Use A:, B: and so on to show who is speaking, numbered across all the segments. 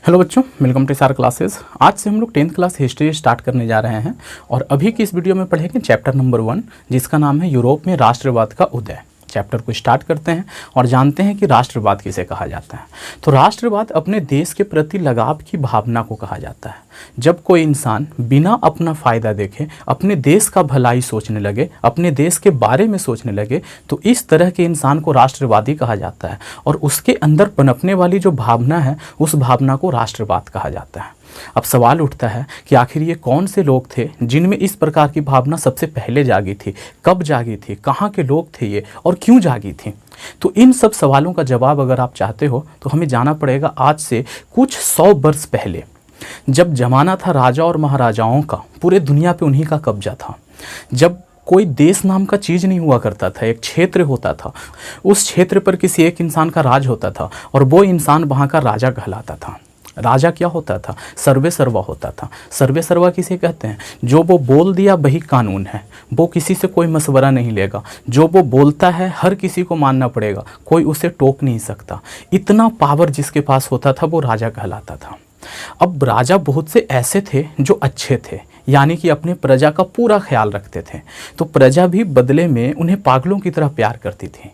A: Hello बच्चों, welcome to सार classes. आज से हम लोग 10th क्लास हिस्ट्री स्टार्ट करने जा रहे हैं और अभी की इस वीडियो में पढ़ेंगे चैप्टर नंबर 1, जिसका नाम है यूरोप में राष्ट्रवाद का उदय। चैप्टर को स्टार्ट करते हैं और जानते हैं कि राष्ट्रवाद किसे कहा जाता है। तो राष्ट्रवाद अपने देश के प्रति लगाव की भावना को कहा जाता है। जब कोई इंसान बिना अपना फ़ायदा देखे अपने देश का भलाई सोचने लगे, अपने देश के बारे में सोचने लगे, तो इस तरह के इंसान को राष्ट्रवादी कहा जाता है और उसके अंदर पनपने वाली जो भावना है उस भावना को राष्ट्रवाद कहा जाता है। अब सवाल उठता है कि आखिर ये कौन से लोग थे जिनमें इस प्रकार की भावना सबसे पहले जागी थी, कब जागी थी, कहाँ के लोग थे ये और क्यों जागी थी। तो इन सब सवालों का जवाब अगर आप चाहते हो तो हमें जाना पड़ेगा आज से कुछ 100 वर्ष पहले, जब जमाना था राजा और महाराजाओं का, पूरे दुनिया पे उन्हीं का कब्जा था। जब कोई देश नाम का चीज़ नहीं हुआ करता था, एक क्षेत्र होता था, उस क्षेत्र पर किसी एक इंसान का राज होता था और वो इंसान वहाँ का राजा कहलाता था। राजा क्या होता था? सर्वे सर्वा होता था। सर्वे सर्वा किसे कहते हैं? जो वो बोल दिया वही कानून है, वो किसी से कोई मशवरा नहीं लेगा, जो वो बोलता है हर किसी को मानना पड़ेगा, कोई उसे टोक नहीं सकता। इतना पावर जिसके पास होता था वो राजा कहलाता था। अब राजा बहुत से ऐसे थे जो अच्छे थे, यानी कि अपने प्रजा का पूरा ख्याल रखते थे, तो प्रजा भी बदले में उन्हें पागलों की तरह प्यार करती थी।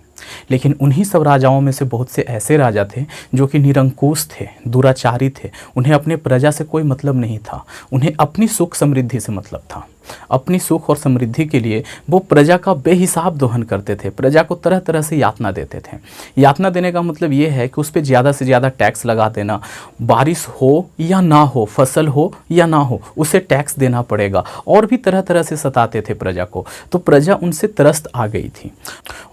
A: लेकिन उन्हीं सब राजाओं में से बहुत से ऐसे राजा थे जो कि निरंकुश थे, दुराचारी थे। उन्हें अपने प्रजा से कोई मतलब नहीं था, उन्हें अपनी सुख समृद्धि से मतलब था। अपनी सुख और समृद्धि के लिए वो प्रजा का बेहिसाब दोहन करते थे, प्रजा को तरह तरह से यातना देते थे। यातना देने का मतलब ये है कि उस पर ज़्यादा से ज़्यादा टैक्स लगा देना, बारिश हो या ना हो, फसल हो या ना हो, उसे टैक्स देना पड़ेगा, और भी तरह तरह से सताते थे प्रजा को। तो प्रजा उनसे त्रस्त आ गई थी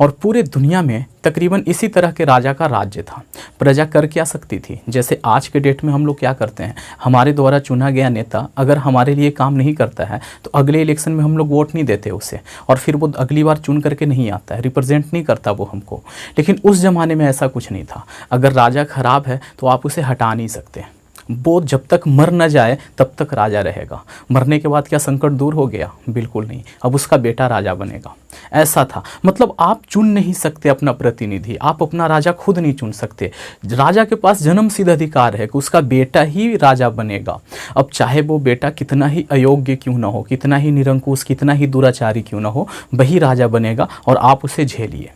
A: और पूरे दुनिया में तकरीबन इसी तरह के राजा का राज्य था। प्रजा कर क्या सकती थी? जैसे आज के डेट में हम लोग क्या करते हैं, हमारे द्वारा चुना गया नेता अगर हमारे लिए काम नहीं करता है तो अगले इलेक्शन में हम लोग वोट नहीं देते उसे, और फिर वो अगली बार चुन करके नहीं आता है, रिप्रेजेंट नहीं करता वो हमको। लेकिन उस ज़माने में ऐसा कुछ नहीं था। अगर राजा खराब है तो आप उसे हटा नहीं सकते, वो जब तक मर न जाए तब तक राजा रहेगा। मरने के बाद क्या संकट दूर हो गया? बिल्कुल नहीं, अब उसका बेटा राजा बनेगा। ऐसा था, मतलब आप चुन नहीं सकते अपना प्रतिनिधि, आप अपना राजा खुद नहीं चुन सकते। राजा के पास जन्म सिद्ध अधिकार है कि उसका बेटा ही राजा बनेगा। अब चाहे वो बेटा कितना ही अयोग्य क्यों ना हो, कितना ही निरंकुश, कितना ही दुराचारी क्यों ना हो, वही राजा बनेगा और आप उसे झेलिए।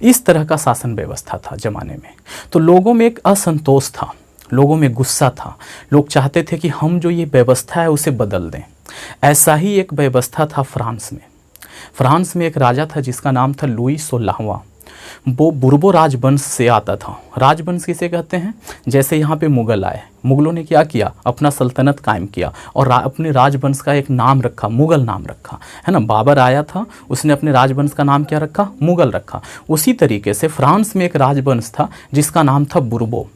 A: इस तरह का शासन व्यवस्था था जमाने में। तो लोगों में एक असंतोष था, लोगों में गुस्सा था, लोग चाहते थे कि हम जो ये व्यवस्था है उसे बदल दें। ऐसा ही एक व्यवस्था था फ्रांस में। फ्रांस में एक राजा था जिसका नाम था लुई 16वां। वो बुर्बो राजवंश से आता था। राजवंश किसे कहते हैं? जैसे यहाँ पे मुगल आए, मुगलों ने क्या किया, अपना सल्तनत कायम किया और अपने राजवंश का एक नाम रखा, मुगल नाम रखा, है ना। बाबर आया था, उसने अपने राजवंश का नाम क्या रखा? मुगल रखा। उसी तरीके से फ्रांस में एक राजवंश था जिसका नाम था बुर्बो,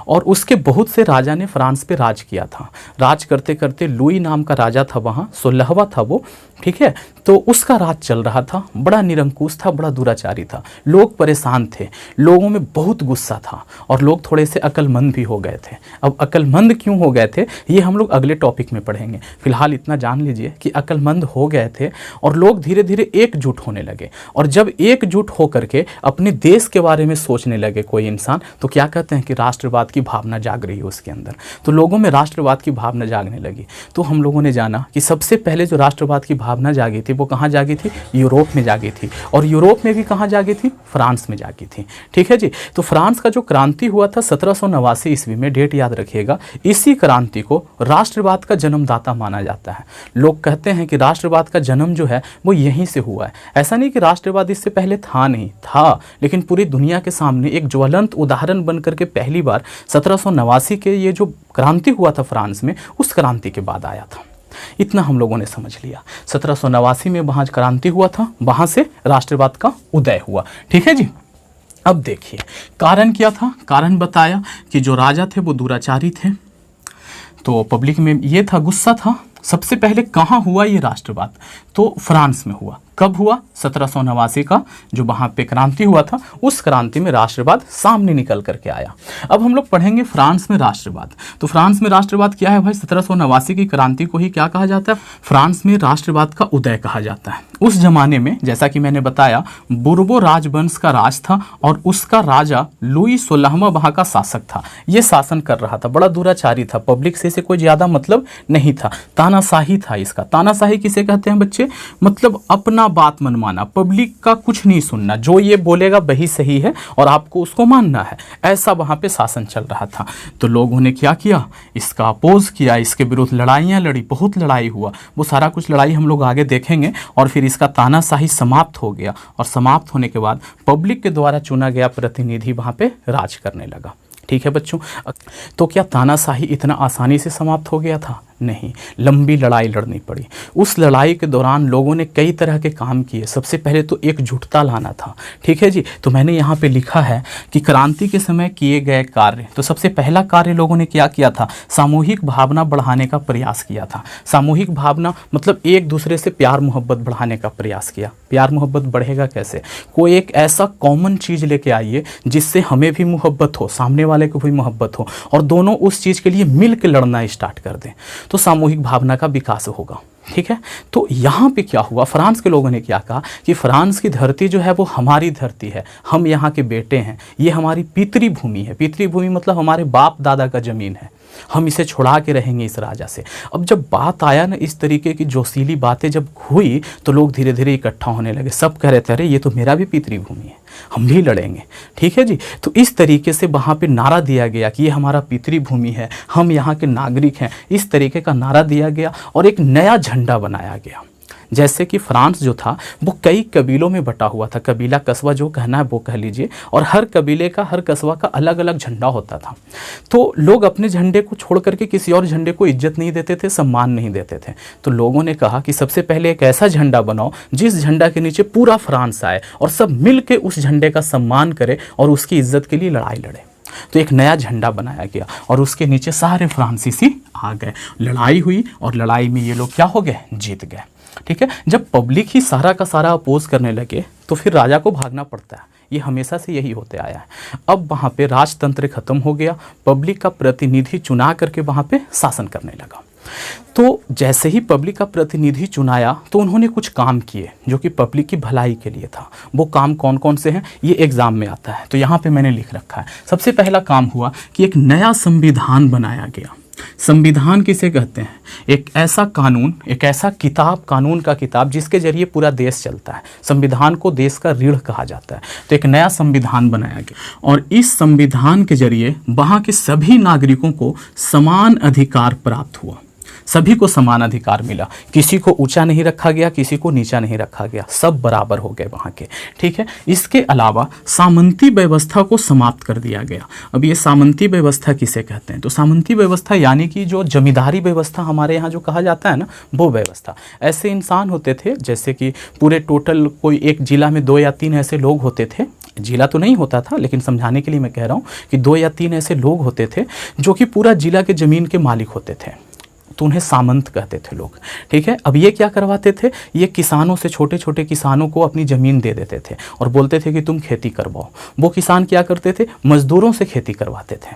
A: और उसके बहुत से राजा ने फ्रांस पे राज किया था। राज करते करते लुई नाम का राजा था, वहाँ 16वां था वो, ठीक है। तो उसका राज चल रहा था, बड़ा निरंकुश था, बड़ा दुराचारी था, लोग परेशान थे, लोगों में बहुत गुस्सा था और लोग थोड़े से अक्लमंद भी हो गए थे। अब अक्लमंद क्यों हो गए थे ये हम लोग अगले टॉपिक में पढ़ेंगे। फिलहाल इतना जान लीजिए कि अक्लमंद हो गए थे और लोग धीरे धीरे एकजुट होने लगे। और जब एकजुट होकर के अपने देश के बारे में सोचने लगे कोई इंसान, तो क्या कहते हैं कि राष्ट्रवाद की भावना जाग रही है उसके अंदर। तो लोगों में राष्ट्रवाद की भावना जागने लगी। तो हम लोगों ने जाना कि सबसे पहले जो राष्ट्रवाद की भावना जागी थी वो कहाँ जागी थी? यूरोप में जागी थी। और यूरोप में भी कहाँ जागी थी? फ्रांस में जागी थी, ठीक है जी। तो फ्रांस का जो क्रांति हुआ था 1789 ईस्वी में, डेट याद रखिएगा। इसी क्रांति को राष्ट्रवाद का जन्मदाता माना जाता है। लोग कहते हैं कि राष्ट्रवाद का जन्म जो है वो यहीं से हुआ है। ऐसा नहीं कि राष्ट्रवाद इससे पहले था, नहीं था, लेकिन पूरी दुनिया के सामने एक ज्वलंत उदाहरण बन करके पहली बार 1789 के ये जो क्रांति हुआ था फ्रांस में, उस क्रांति के बाद आया था। इतना हम लोगों ने समझ लिया। 1789 में वहाँ क्रांति हुआ था, वहाँ से राष्ट्रवाद का उदय हुआ, ठीक है जी। अब देखिए कारण क्या था। कारण बताया कि जो राजा थे वो दुराचारी थे, तो पब्लिक में ये था, गुस्सा था। सबसे पहले कहाँ हुआ ये राष्ट्रवाद? तो फ्रांस में हुआ। कब हुआ? 1789 का जो वहाँ पे क्रांति हुआ था, उस क्रांति में राष्ट्रवाद सामने निकल करके आया। अब हम लोग पढ़ेंगे फ्रांस में राष्ट्रवाद। तो फ्रांस में राष्ट्रवाद क्या है भाई? 1789 की क्रांति को ही क्या कहा जाता है? फ्रांस में राष्ट्रवाद का उदय कहा जाता है। उस जमाने में जैसा कि मैंने बताया, बुर्बो राजवंश का राज था और उसका राजा लुई 16वां वहाँ का शासक था। ये शासन कर रहा था, बड़ा दुराचारी था, पब्लिक से कोई ज़्यादा मतलब नहीं था, तानाशाही था इसका। तानाशाही किसे कहते हैं बच्चे? मतलब अपना बात मनवाना, पब्लिक का कुछ नहीं सुनना, जो ये बोलेगा वही सही है और आपको उसको मानना है, ऐसा वहाँ पे शासन चल रहा था। तो लोगों ने क्या किया? इसका अपोज किया, इसके विरुद्ध लड़ाइयाँ लड़ी, बहुत लड़ाई हुआ। वो सारा कुछ लड़ाई हम लोग आगे देखेंगे और फिर इसका तानाशाही समाप्त हो गया और समाप्त होने के बाद पब्लिक के द्वारा चुना गया प्रतिनिधि वहाँ पे राज करने लगा। ठीक है बच्चों, तो क्या तानाशाही इतना आसानी से समाप्त हो गया था? नहीं, लंबी लड़ाई लड़नी पड़ी। उस लड़ाई के दौरान लोगों ने कई तरह के काम किए। सबसे पहले तो एकजुटता लाना था। ठीक है जी, तो मैंने यहाँ पे लिखा है कि क्रांति के समय किए गए कार्य। तो सबसे पहला कार्य लोगों ने क्या किया था? सामूहिक भावना बढ़ाने का प्रयास किया था। सामूहिक भावना मतलब एक दूसरे से प्यार मोहब्बत बढ़ाने का प्रयास किया। प्यार मोहब्बत बढ़ेगा कैसे? कोई एक ऐसा कॉमन चीज़ लेके आइए जिससे हमें भी मोहब्बत हो, सामने वाले को भी मोहब्बत हो और दोनों उस चीज़ के लिए मिल के लड़ना स्टार्ट कर दें, तो सामूहिक भावना का विकास होगा। ठीक है, तो यहाँ पे क्या हुआ? फ्रांस के लोगों ने क्या कहा कि फ्रांस की धरती जो है वो हमारी धरती है, हम यहाँ के बेटे हैं, ये हमारी पितृभूमि है। पितृभूमि मतलब हमारे बाप दादा का ज़मीन है, हम इसे छुड़ा के रहेंगे इस राजा से। अब जब बात आया ना, इस तरीके की जोशीली बातें जब हुई तो लोग धीरे धीरे इकट्ठा होने लगे। सब कह रहे थे अरे ये तो मेरा भी पितृभूमि है, हम भी लड़ेंगे। ठीक है जी, तो इस तरीके से वहाँ पे नारा दिया गया कि ये हमारा पितृभूमि है, हम यहाँ के नागरिक हैं। इस तरीके का नारा दिया गया और एक नया झंडा बनाया गया। जैसे कि फ्रांस जो था वो कई कबीलों में बटा हुआ था, कबीला कस्बा जो कहना है वो कह लीजिए, और हर कबीले का, हर कस्बा का अलग अलग झंडा होता था। तो लोग अपने झंडे को छोड़ करके किसी और झंडे को इज्जत नहीं देते थे, सम्मान नहीं देते थे। तो लोगों ने कहा कि सबसे पहले एक ऐसा झंडा बनाओ जिस झंडा के नीचे पूरा फ्रांस आए और सब मिल के उस झंडे का सम्मान करे और उसकी इज्जत के लिए लड़ाई लड़े। तो एक नया झंडा बनाया गया और उसके नीचे सारे फ्रांसीसी आ गए। लड़ाई हुई और लड़ाई में ये लोग क्या हो गए? जीत गए। ठीक है, जब पब्लिक ही सारा का सारा अपोज करने लगे तो फिर राजा को भागना पड़ता है। ये हमेशा से यही होते आया है। अब वहाँ पे राजतंत्र खत्म हो गया, पब्लिक का प्रतिनिधि चुना करके वहाँ पे शासन करने लगा। तो जैसे ही पब्लिक का प्रतिनिधि चुनाया तो उन्होंने कुछ काम किए जो कि पब्लिक की भलाई के लिए था। वो काम कौन कौन से हैं ये एग्जाम में आता है, तो यहाँ पे मैंने लिख रखा है। सबसे पहला काम हुआ कि एक नया संविधान बनाया गया। संविधान किसे कहते हैं? एक ऐसा कानून, एक ऐसा किताब, कानून का किताब जिसके जरिए पूरा देश चलता है। संविधान को देश का रीढ़ कहा जाता है। तो एक नया संविधान बनाया गया और इस संविधान के जरिए वहाँ के सभी नागरिकों को समान अधिकार प्राप्त हुआ। सभी को समान अधिकार मिला, किसी को ऊंचा नहीं रखा गया, किसी को नीचा नहीं रखा गया, सब बराबर हो गए वहाँ के। ठीक है, इसके अलावा सामंती व्यवस्था को समाप्त कर दिया गया। अब ये सामंती व्यवस्था किसे कहते हैं? तो सामंती व्यवस्था यानी कि जो जमींदारी व्यवस्था हमारे यहाँ जो कहा जाता है ना, वो व्यवस्था। ऐसे इंसान होते थे जैसे कि पूरे टोटल कोई एक जिला में 2 या 3 ऐसे लोग होते थे। जिला तो नहीं होता था लेकिन समझाने के लिए मैं कह रहा हूँ कि 2 या 3 ऐसे लोग होते थे जो कि पूरा जिला के ज़मीन के मालिक होते थे, तो उन्हें सामंत कहते थे लोग। ठीक है, अब ये क्या करवाते थे? ये किसानों से, छोटे छोटे किसानों को अपनी ज़मीन दे देते थे और बोलते थे कि तुम खेती करवाओ। वो किसान क्या करते थे? मजदूरों से खेती करवाते थे।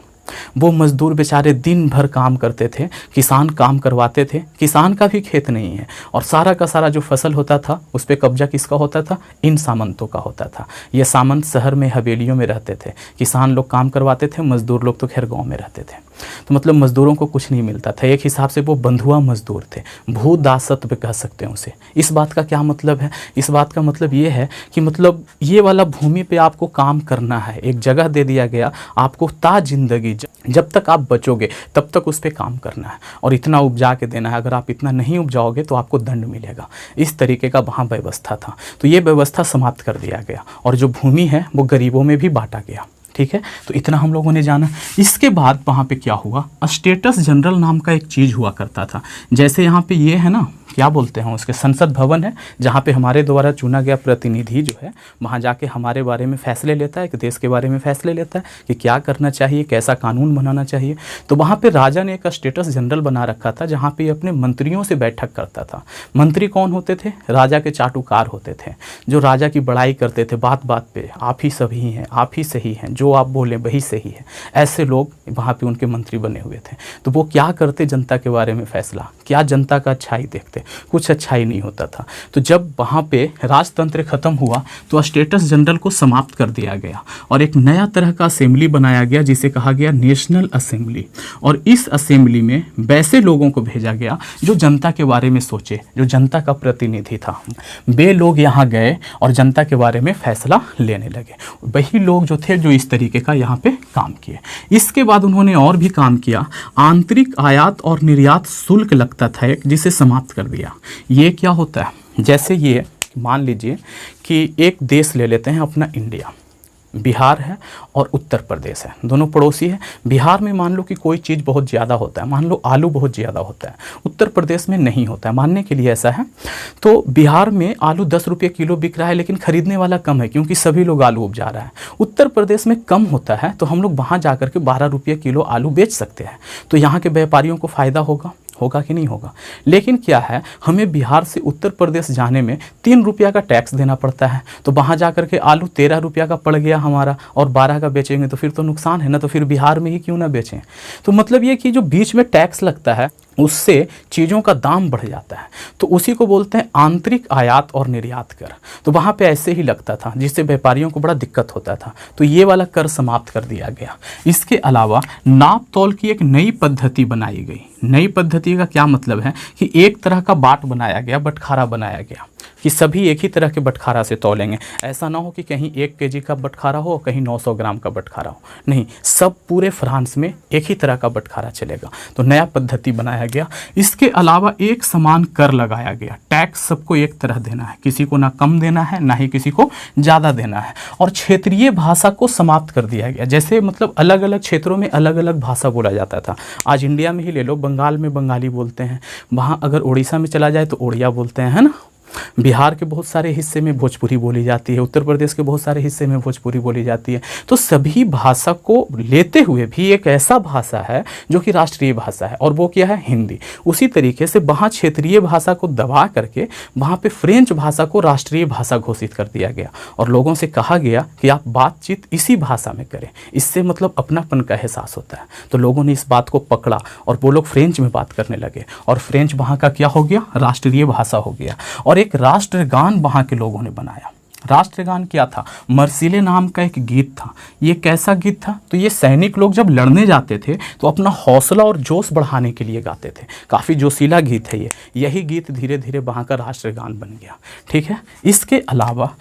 A: वो मजदूर बेचारे दिन भर काम करते थे, किसान काम करवाते थे। किसान का भी खेत नहीं है और सारा का सारा जो फसल होता था उस पर कब्जा किसका होता था? इन सामंतों का होता था। ये सामंत शहर में हवेलियों में रहते थे, किसान लोग काम करवाते थे, मजदूर लोग तो खैर गाँव में रहते थे। तो मतलब मजदूरों को कुछ नहीं मिलता था। एक हिसाब से वो बंधुआ मजदूर थे, भूदासत्व कह सकते हैं उसे। इस बात का क्या मतलब है? इस बात का मतलब ये है कि मतलब ये वाला भूमि पे आपको काम करना है, एक जगह दे दिया गया आपको, ता जिंदगी जब तक आप बचोगे तब तक उस पर काम करना है और इतना उपजा के देना है। अगर आप इतना नहीं उपजाओगे तो आपको दंड मिलेगा। इस तरीके का वहाँ व्यवस्था था। तो ये व्यवस्था समाप्त कर दिया गया और जो भूमि है वो गरीबों में भी बांटा गया। ठीक है, तो इतना हम लोगों ने जाना। इसके बाद वहाँ पे क्या हुआ? स्टेटस जनरल नाम का एक चीज़ हुआ करता था। जैसे यहाँ पे ये है ना, क्या बोलते हैं उसके, संसद भवन है, जहाँ पे हमारे द्वारा चुना गया प्रतिनिधि जो है वहाँ जाके हमारे बारे में फैसले लेता है, कि देश के बारे में फैसले लेता है कि क्या करना चाहिए, कैसा कानून बनाना चाहिए। तो वहाँ पे राजा ने एक स्टेटस जनरल बना रखा था, जहाँ पे अपने मंत्रियों से बैठक करता था। मंत्री कौन होते थे? राजा के चाटुकार होते थे, जो राजा की बड़ाई करते थे बात बात पे, आप ही सभी हैं, आप ही सही हैं, जो आप बोलें वही सही है। ऐसे लोग वहाँ पे उनके मंत्री बने हुए थे। तो वो क्या करते, जनता के बारे में फैसला, क्या जनता का अच्छाई देखते, कुछ अच्छाई नहीं होता था। तो जब वहाँ पे राजतंत्र खत्म हुआ तो स्टेटस जनरल को समाप्त कर दिया गया और एक नया तरह का असेंबली बनाया गया, जिसे कहा गया नेशनल असेंबली। और इस असेंबली में वैसे लोगों को भेजा गया जो जनता के बारे में सोचे, जो जनता का प्रतिनिधि था। वे लोग यहाँ गए और जनता के बारे में फैसला लेने लगे। वही लोग जो थे जो इस तरीके का यहाँ पे काम किए। इसके बाद उन्होंने और भी काम किया। आंतरिक आयात और निर्यात शुल्क लगता था एक, जिसे समाप्त कर दिया। ये क्या होता है, जैसे ये मान लीजिए कि एक देश ले लेते हैं अपना इंडिया, बिहार है और उत्तर प्रदेश है, दोनों पड़ोसी है। बिहार में मान लो कि कोई चीज़ बहुत ज़्यादा होता है, मान लो आलू बहुत ज़्यादा होता है, उत्तर प्रदेश में नहीं होता है, मानने के लिए ऐसा है। तो बिहार में आलू 10 रुपये किलो बिक रहा है, लेकिन ख़रीदने वाला कम है क्योंकि सभी लोग आलू उपजा रहा है। उत्तर प्रदेश में कम होता है तो हम लोग वहाँ जा कर के 12 रुपये किलो आलू बेच सकते हैं। तो यहाँ के व्यापारियों को फ़ायदा होगा कि नहीं होगा। लेकिन क्या है, हमें बिहार से उत्तर प्रदेश जाने में 3 रुपया का टैक्स देना पड़ता है। तो वहाँ जा कर के आलू 13 रुपया का पड़ गया हमारा, और 12 का बेचेंगे तो फिर तो नुकसान है ना। तो फिर बिहार में ही क्यों ना बेचें। तो मतलब ये कि जो बीच में टैक्स लगता है उससे चीज़ों का दाम बढ़ जाता है। तो उसी को बोलते हैं आंतरिक आयात और निर्यात कर। तो वहाँ पे ऐसे ही लगता था, जिससे व्यापारियों को बड़ा दिक्कत होता था। तो ये वाला कर समाप्त कर दिया गया। इसके अलावा नाप तौल की एक नई पद्धति बनाई गई। नई पद्धति का क्या मतलब है कि एक तरह का बाट बनाया गया, बटखारा बनाया गया, कि सभी एक ही तरह के बटखारा से तौलेंगे। ऐसा ना हो कि कहीं 1 केजी का बटखारा हो, कहीं 900 ग्राम का बटखारा हो, नहीं, सब पूरे फ्रांस में एक ही तरह का बटखारा चलेगा। तो नया पद्धति बनाया गया। इसके अलावा एक समान कर लगाया गया। टैक्स सबको एक तरह देना है, किसी को ना कम देना है ना ही किसी को ज़्यादा देना है। और क्षेत्रीय भाषा को समाप्त कर दिया गया। जैसे मतलब अलग अलग क्षेत्रों में अलग अलग भाषा बोला जाता था। आज इंडिया में ही ले लो, बंगाल में बंगाली बोलते हैं, वहाँ अगर उड़ीसा में चला जाए तो उड़िया बोलते हैं, है ना। बिहार के बहुत सारे हिस्से में भोजपुरी बोली जाती है, उत्तर प्रदेश के बहुत सारे हिस्से में भोजपुरी बोली जाती है। तो सभी भाषा को लेते हुए भी एक ऐसा भाषा है जो कि राष्ट्रीय भाषा है, और वो क्या है, हिंदी। उसी तरीके से वहाँ क्षेत्रीय भाषा को दबा करके वहाँ पे फ्रेंच भाषा को राष्ट्रीय भाषा घोषित कर दिया गया, और लोगों से कहा गया कि आप बातचीत इसी भाषा में करें, इससे मतलब अपनापन का एहसास होता है। तो लोगों ने इस बात को पकड़ा और वो लोग फ्रेंच में बात करने लगे, और फ्रेंच वहाँ का क्या हो गया, राष्ट्रीय भाषा हो गया। और एक राष्ट्रगान वहाँ के लोगों ने बनाया। राष्ट्रगान क्या था, मर्सिले नाम का एक गीत था। ये कैसा गीत था, तो ये सैनिक लोग जब लड़ने जाते थे तो अपना हौसला और जोश बढ़ाने के लिए गाते थे। काफ़ी जोशीला गीत है ये। यही गीत धीरे धीरे वहाँ का राष्ट्रगान बन गया। ठीक है। इसके अलावा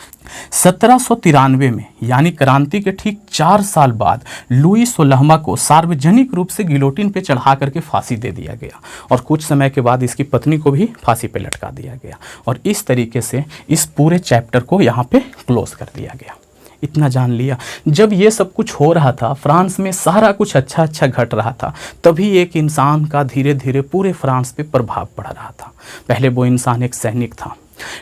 A: 1793 में यानी क्रांति के ठीक 4 साल बाद लुई 16वां को सार्वजनिक रूप से गिलोटिन पे चढ़ा करके फांसी दे दिया गया, और कुछ समय के बाद इसकी पत्नी को भी फांसी पे लटका दिया गया। और इस तरीके से इस पूरे चैप्टर को यहाँ पे क्लोज कर दिया गया। इतना जान लिया। जब ये सब कुछ हो रहा था, फ्रांस में सारा कुछ अच्छा अच्छा घट रहा था, तभी एक इंसान का धीरे धीरे पूरे फ्रांस पे प्रभाव पड़ रहा था। पहले वो इंसान एक सैनिक था,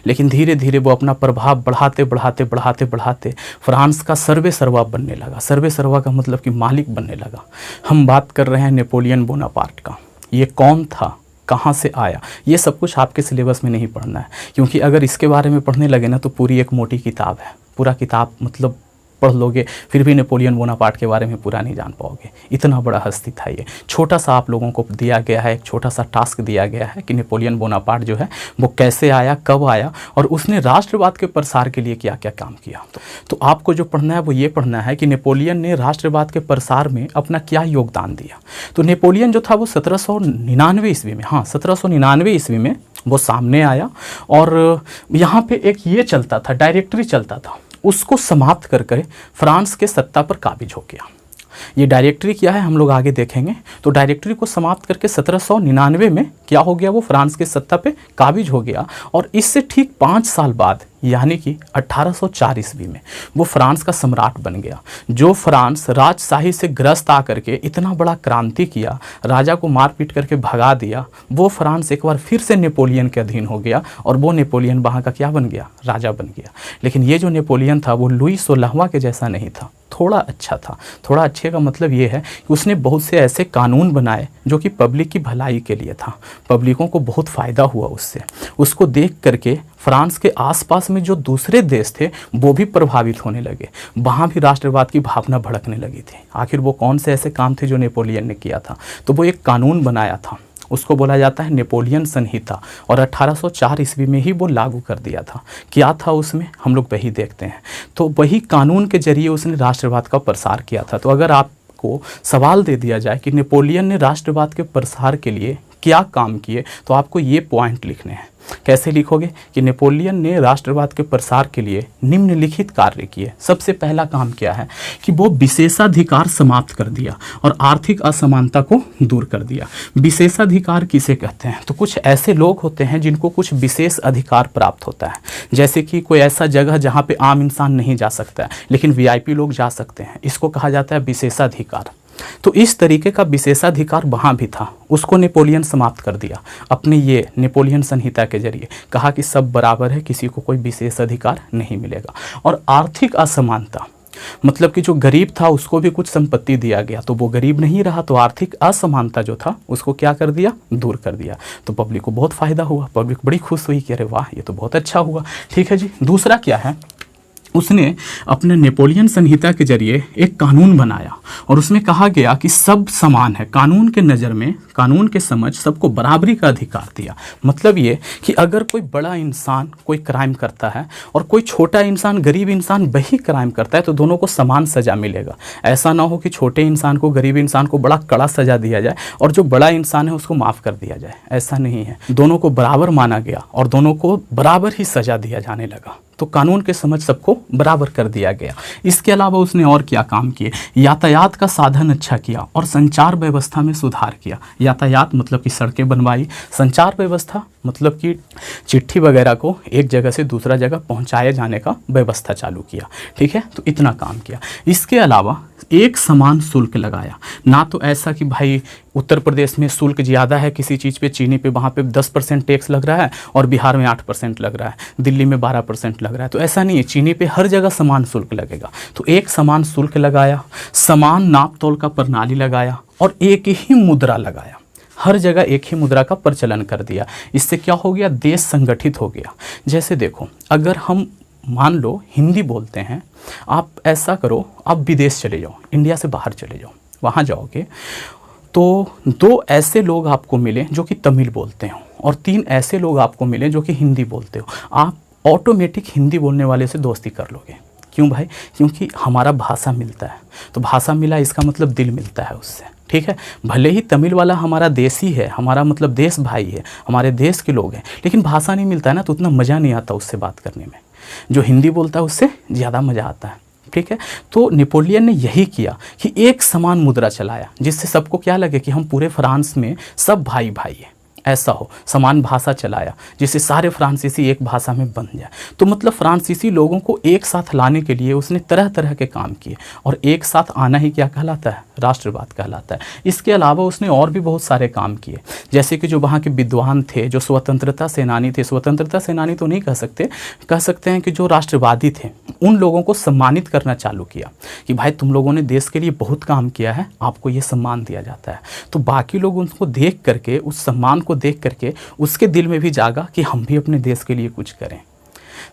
A: लेकिन धीरे धीरे वो अपना प्रभाव बढ़ाते बढ़ाते बढ़ाते बढ़ाते फ्रांस का सर्वे सर्वा बनने लगा। सर्वे सर्वा का मतलब कि मालिक बनने लगा। हम बात कर रहे हैं नेपोलियन बोनापार्ट का। ये कौन था, कहाँ से आया, ये सब कुछ आपके सिलेबस में नहीं पढ़ना है, क्योंकि अगर इसके बारे में पढ़ने लगे ना तो पूरी एक मोटी किताब है। पूरा किताब मतलब पढ़ लोगे फिर भी नेपोलियन बोनापार्ट के बारे में पूरा नहीं जान पाओगे। इतना बड़ा हस्ती था ये। छोटा सा आप लोगों को दिया गया है, एक छोटा सा टास्क दिया गया है कि नेपोलियन बोनापार्ट जो है वो कैसे आया, कब आया, और उसने राष्ट्रवाद के प्रसार के लिए क्या क्या काम किया। तो आपको जो पढ़ना है वो ये पढ़ना है कि नेपोलियन ने राष्ट्रवाद के प्रसार में अपना क्या योगदान दिया। तो नेपोलियन जो था वो 1799 ईस्वी में, हाँ 1799 ईस्वी में वो सामने आया, और यहाँ पे एक ये चलता था, डायरेक्टरी चलता था, उसको समाप्त करके फ्रांस के सत्ता पर काबिज हो गया। ये डायरेक्टरी क्या है हम लोग आगे देखेंगे। तो डायरेक्टरी को समाप्त करके 1799 में क्या हो गया, वो फ्रांस के सत्ता पे काबिज हो गया। और इससे ठीक 5 साल बाद यानी कि 1804 ईस्वी में वो फ्रांस का सम्राट बन गया। जो फ्रांस राजशाही से ग्रस्त आकर के इतना बड़ा क्रांति किया, राजा को मार पीट करके भगा दिया, वो फ्रांस एक बार फिर से नेपोलियन के अधीन हो गया और वो नेपोलियन वहाँ का क्या बन गया, राजा बन गया। लेकिन ये जो नेपोलियन था वो लुई 16वां के जैसा नहीं था, थोड़ा अच्छा था। थोड़ा अच्छे का मतलब ये है कि उसने बहुत से ऐसे कानून बनाए जो कि पब्लिक की भलाई के लिए था, पब्लिकों को बहुत फ़ायदा हुआ उससे। उसको देख करके फ्रांस के आसपास में जो दूसरे देश थे वो भी प्रभावित होने लगे, वहाँ भी राष्ट्रवाद की भावना भड़कने लगी थी। आखिर वो कौन से ऐसे काम थे जो नेपोलियन ने किया था? तो वो एक कानून बनाया था, उसको बोला जाता है नेपोलियन संहिता, और 1804 ईस्वी में ही वो लागू कर दिया था। क्या था उसमें, हम लोग वही देखते हैं। तो वही कानून के जरिए उसने राष्ट्रवाद का प्रसार किया था। तो अगर आपको सवाल दे दिया जाए कि नेपोलियन ने राष्ट्रवाद के प्रसार के लिए क्या काम किए, तो आपको ये पॉइंट लिखने हैं। कैसे लिखोगे कि नेपोलियन ने राष्ट्रवाद के प्रसार के लिए निम्नलिखित कार्य किए। सबसे पहला काम क्या है कि वो विशेषाधिकार समाप्त कर दिया और आर्थिक असमानता को दूर कर दिया। विशेषाधिकार किसे कहते हैं? तो कुछ ऐसे लोग होते हैं जिनको कुछ विशेष अधिकार प्राप्त होता है, जैसे कि कोई ऐसा जगह जहाँ पे आम इंसान नहीं जा सकता है लेकिन वीआईपी लोग जा सकते हैं, इसको कहा जाता है विशेषाधिकार। तो इस तरीके का विशेषाधिकार वहाँ भी था, उसको नेपोलियन समाप्त कर दिया अपने ये नेपोलियन संहिता के जरिए। कहा कि सब बराबर है, किसी को कोई विशेष अधिकार नहीं मिलेगा। और आर्थिक असमानता मतलब कि जो गरीब था उसको भी कुछ संपत्ति दिया गया, तो वो गरीब नहीं रहा, तो आर्थिक असमानता जो था उसको क्या कर दिया, दूर कर दिया। तो पब्लिक को बहुत फ़ायदा हुआ, पब्लिक बड़ी खुश हुई कि अरे वाह ये तो बहुत अच्छा हुआ। ठीक है जी। दूसरा क्या है, उसने अपने नेपोलियन संहिता के जरिए एक कानून बनाया और उसमें कहा गया कि सब समान है, कानून के नज़र में, कानून के समझ सबको बराबरी का अधिकार दिया। मतलब ये कि अगर कोई बड़ा इंसान कोई क्राइम करता है और कोई छोटा इंसान, गरीब इंसान वही क्राइम करता है, तो दोनों को समान सज़ा मिलेगा। ऐसा ना हो कि छोटे इंसान को, गरीब इंसान को बड़ा कड़ा सज़ा दिया जाए और जो बड़ा इंसान है उसको माफ़ कर दिया जाए, ऐसा नहीं है। दोनों को बराबर माना गया और दोनों को बराबर ही सज़ा दिया जाने लगा। तो कानून के समझ सबको बराबर कर दिया गया। इसके अलावा उसने और क्या काम किए? यातायात का साधन अच्छा किया और संचार व्यवस्था में सुधार किया। यातायात मतलब कि सड़कें बनवाई, संचार व्यवस्था मतलब कि चिट्ठी वगैरह को एक जगह से दूसरा जगह पहुंचाए जाने का व्यवस्था चालू किया। ठीक है, तो इतना काम किया। इसके अलावा एक समान शुल्क लगाया, ना तो ऐसा कि भाई उत्तर प्रदेश में शुल्क ज़्यादा है किसी चीज़ पे, चीनी पे, वहाँ पे 10% टैक्स लग रहा है और बिहार में 8% लग रहा है, दिल्ली में 12% लग रहा है। तो ऐसा नहीं है, चीनी पे हर जगह समान शुल्क लगेगा। तो एक समान शुल्क लगाया, समान नाप तोल का प्रणाली लगाया और एक ही मुद्रा लगाया। हर जगह एक ही मुद्रा का प्रचलन कर दिया। इससे क्या हो गया, देश संगठित हो गया। जैसे देखो, अगर हम मान लो हिंदी बोलते हैं, आप ऐसा करो, आप विदेश चले जाओ, इंडिया से बाहर चले जाओ, वहाँ जाओगे तो 2 ऐसे लोग आपको मिले जो कि तमिल बोलते हो और 3 ऐसे लोग आपको मिले जो कि हिंदी बोलते हो, आप ऑटोमेटिक हिंदी बोलने वाले से दोस्ती कर लोगे। क्यों भाई? क्योंकि हमारा भाषा मिलता है। तो भाषा मिला इसका मतलब दिल मिलता है उससे। ठीक है, भले ही तमिल वाला हमारा देशी है, हमारा मतलब देश भाई है, हमारे देश के लोग हैं, लेकिन भाषा नहीं मिलता है ना, तो उतना मज़ा नहीं आता उससे बात करने में। जो हिंदी बोलता है उससे ज़्यादा मज़ा आता है। ठीक है, तो नेपोलियन ने यही किया कि एक समान मुद्रा चलाया, जिससे सबको क्या लगे कि हम पूरे फ्रांस में सब भाई भाई हैं, ऐसा हो। समान भाषा चलाया जिससे सारे फ्रांसीसी एक भाषा में बन जाए। तो मतलब फ्रांसीसी लोगों को एक साथ लाने के लिए उसने तरह तरह के काम किए और एक साथ आना ही क्या कहलाता है, राष्ट्रवाद कहलाता है। इसके अलावा उसने और भी बहुत सारे काम किए, जैसे कि जो वहाँ के विद्वान थे, जो स्वतंत्रता सेनानी थे, स्वतंत्रता सेनानी तो नहीं कह सकते हैं कि जो राष्ट्रवादी थे, उन लोगों को सम्मानित करना चालू किया कि भाई तुम लोगों ने देश के लिए बहुत काम किया है, आपको ये सम्मान दिया जाता है। तो बाकी लोग उनको देख करके, उस सम्मान को देख करके उसके दिल में भी जागा कि हम भी अपने देश के लिए कुछ करें।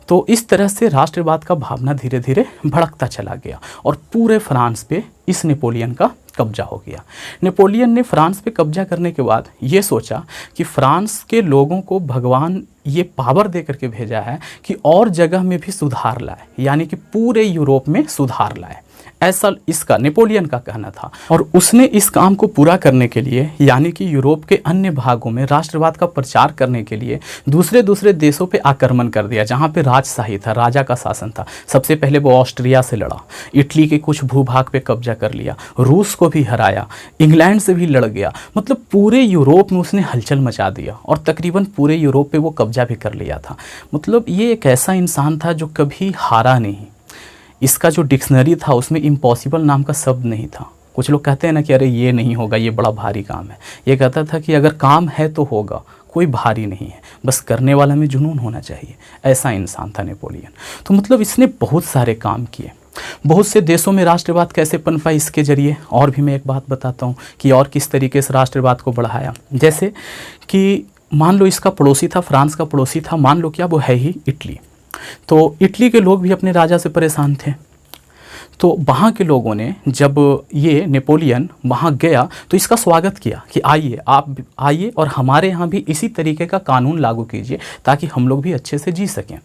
A: तो इस तरह से राष्ट्रवाद का भावना धीरे धीरे भड़कता चला गया और पूरे फ्रांस पे इस नेपोलियन का कब्जा हो गया। नेपोलियन ने फ्रांस पे कब्जा करने के बाद ये सोचा कि फ्रांस के लोगों को भगवान ये पावर दे करके भेजा है कि और जगह में भी सुधार लाए, यानी कि पूरे यूरोप में सुधार लाए। ऐसा इसका नेपोलियन का कहना था। और उसने इस काम को पूरा करने के लिए, यानी कि यूरोप के अन्य भागों में राष्ट्रवाद का प्रचार करने के लिए दूसरे दूसरे देशों पे आक्रमण कर दिया जहाँ पे राजशाही था, राजा का शासन था। सबसे पहले वो ऑस्ट्रिया से लड़ा, इटली के कुछ भूभाग पे कब्जा कर लिया, रूस को भी हराया, इंग्लैंड से भी लड़ गया। मतलब पूरे यूरोप में उसने हलचल मचा दिया और तकरीबन पूरे यूरोप पे वो कब्जा भी कर लिया था। मतलब ये एक ऐसा इंसान था जो कभी हारा नहीं। इसका जो डिक्शनरी था उसमें इम्पॉसिबल नाम का शब्द नहीं था। कुछ लोग कहते हैं ना कि अरे ये नहीं होगा, ये बड़ा भारी काम है। ये कहता था कि अगर काम है तो होगा, कोई भारी नहीं है, बस करने वाला में जुनून होना चाहिए। ऐसा इंसान था नेपोलियन। तो मतलब इसने बहुत सारे काम किए। बहुत से देशों में राष्ट्रवाद कैसे पनपा इसके जरिए। और भी मैं एक बात बताता हूँ कि और किस तरीके से राष्ट्रवाद को बढ़ाया। जैसे कि मान लो इसका पड़ोसी था, फ्रांस का पड़ोसी था, मान लो क्या वो है ही इटली। तो इटली के लोग भी अपने राजा से परेशान थे। तो वहाँ के लोगों ने जब ये नेपोलियन वहाँ गया तो इसका स्वागत किया कि आइए, आप आइए और हमारे यहाँ भी इसी तरीके का कानून लागू कीजिए ताकि हम लोग भी अच्छे से जी सकें।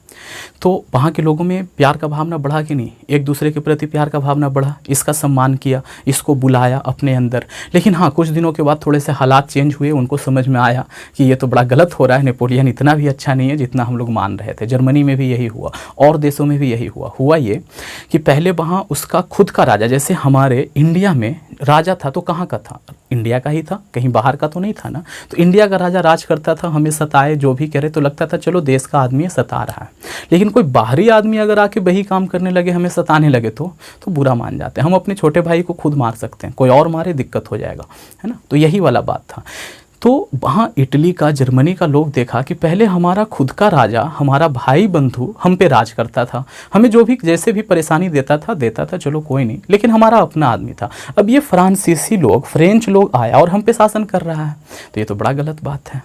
A: तो वहाँ के लोगों में प्यार का भावना बढ़ा कि नहीं, एक दूसरे के प्रति प्यार का भावना बढ़ा, इसका सम्मान किया, इसको बुलाया अपने अंदर। लेकिन हाँ, कुछ दिनों के बाद थोड़े से हालात चेंज हुए, उनको समझ में आया कि ये तो बड़ा गलत हो रहा है, नेपोलियन इतना भी अच्छा नहीं है जितना हम लोग मान रहे थे। जर्मनी में भी यही हुआ और देशों में भी यही हुआ ये कि पहले वहाँ उसका खुद का राजा, जैसे हमारे इंडिया में राजा था तो कहाँ का था, इंडिया का ही था, कहीं बाहर का तो नहीं था ना। तो इंडिया का राजा राज करता था, हमें सताए जो भी करे तो लगता था चलो देश का आदमी सता रहा है। लेकिन कोई बाहरी आदमी अगर आके वही काम करने लगे, हमें सताने लगे तो बुरा मान जाते हैं। हम अपने छोटे भाई को खुद मार सकते हैं, कोई और मारे दिक्कत हो जाएगा, है ना। तो यही वाला बात था। तो वहाँ इटली का, जर्मनी का लोग देखा कि पहले हमारा खुद का राजा, हमारा भाई बंधु हम पे राज करता था, हमें जो भी जैसे भी परेशानी देता था, चलो कोई नहीं, लेकिन हमारा अपना आदमी था। अब ये फ्रांसीसी लोग, फ्रेंच लोग आया और हम पे शासन कर रहा है, तो ये तो बड़ा गलत बात है।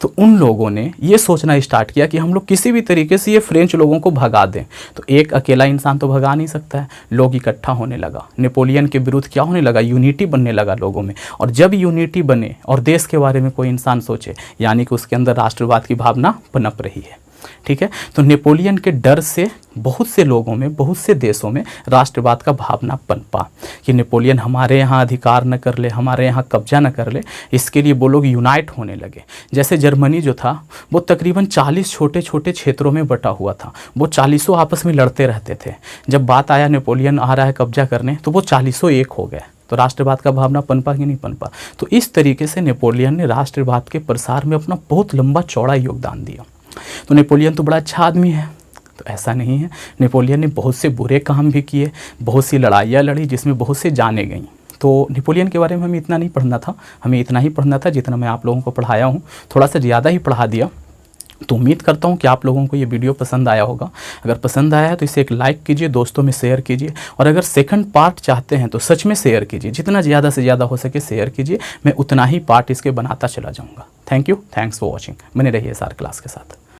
A: तो उन लोगों ने ये सोचना स्टार्ट किया कि हम लोग किसी भी तरीके से ये फ्रेंच लोगों को भगा दें। तो एक अकेला इंसान तो भगा नहीं सकता है, लोग इकट्ठा होने लगा। नेपोलियन के विरुद्ध क्या होने लगा, यूनिटी बनने लगा लोगों में। और जब यूनिटी बने और देश के बारे में कोई इंसान सोचे, यानी कि उसके अंदर राष्ट्रवाद की भावना पनप रही है। ठीक है, तो नेपोलियन के डर से बहुत से लोगों में, बहुत से देशों में राष्ट्रवाद का भावना पनपा कि नेपोलियन हमारे यहाँ अधिकार न कर ले, हमारे यहाँ कब्जा न कर ले। इसके लिए वो लोग यूनाइट होने लगे। जैसे जर्मनी जो था वो तकरीबन 40 छोटे छोटे क्षेत्रों में बटा हुआ था। वो 40 आपस में लड़ते रहते थे। जब बात आया नेपोलियन आ रहा है कब्जा करने, तो वो 40 एक हो गए। तो राष्ट्रवाद का भावना पनपा कि नहीं पनपा। तो इस तरीके से नेपोलियन ने राष्ट्रवाद के प्रसार में अपना बहुत लंबा चौड़ा योगदान दिया। तो नेपोलियन तो बड़ा अच्छा आदमी है, तो ऐसा नहीं है। नेपोलियन ने बहुत से बुरे काम भी किए, बहुत सी लड़ाइयाँ लड़ी जिसमें बहुत से जानें गईं। तो नेपोलियन के बारे में हमें इतना नहीं पढ़ना था, हमें इतना ही पढ़ना था जितना मैं आप लोगों को पढ़ाया हूँ। थोड़ा सा ज़्यादा ही पढ़ा दिया। तो उम्मीद करता हूँ कि आप लोगों को ये वीडियो पसंद आया होगा। अगर पसंद आया है तो इसे एक लाइक कीजिए, दोस्तों में शेयर कीजिए, और अगर सेकंड पार्ट चाहते हैं तो सच में शेयर कीजिए। जितना ज़्यादा से ज़्यादा हो सके शेयर कीजिए, मैं उतना ही पार्ट इसके बनाता चला जाऊँगा। Thank you, thanks for watching. बने रहिए SR क्लास के साथ।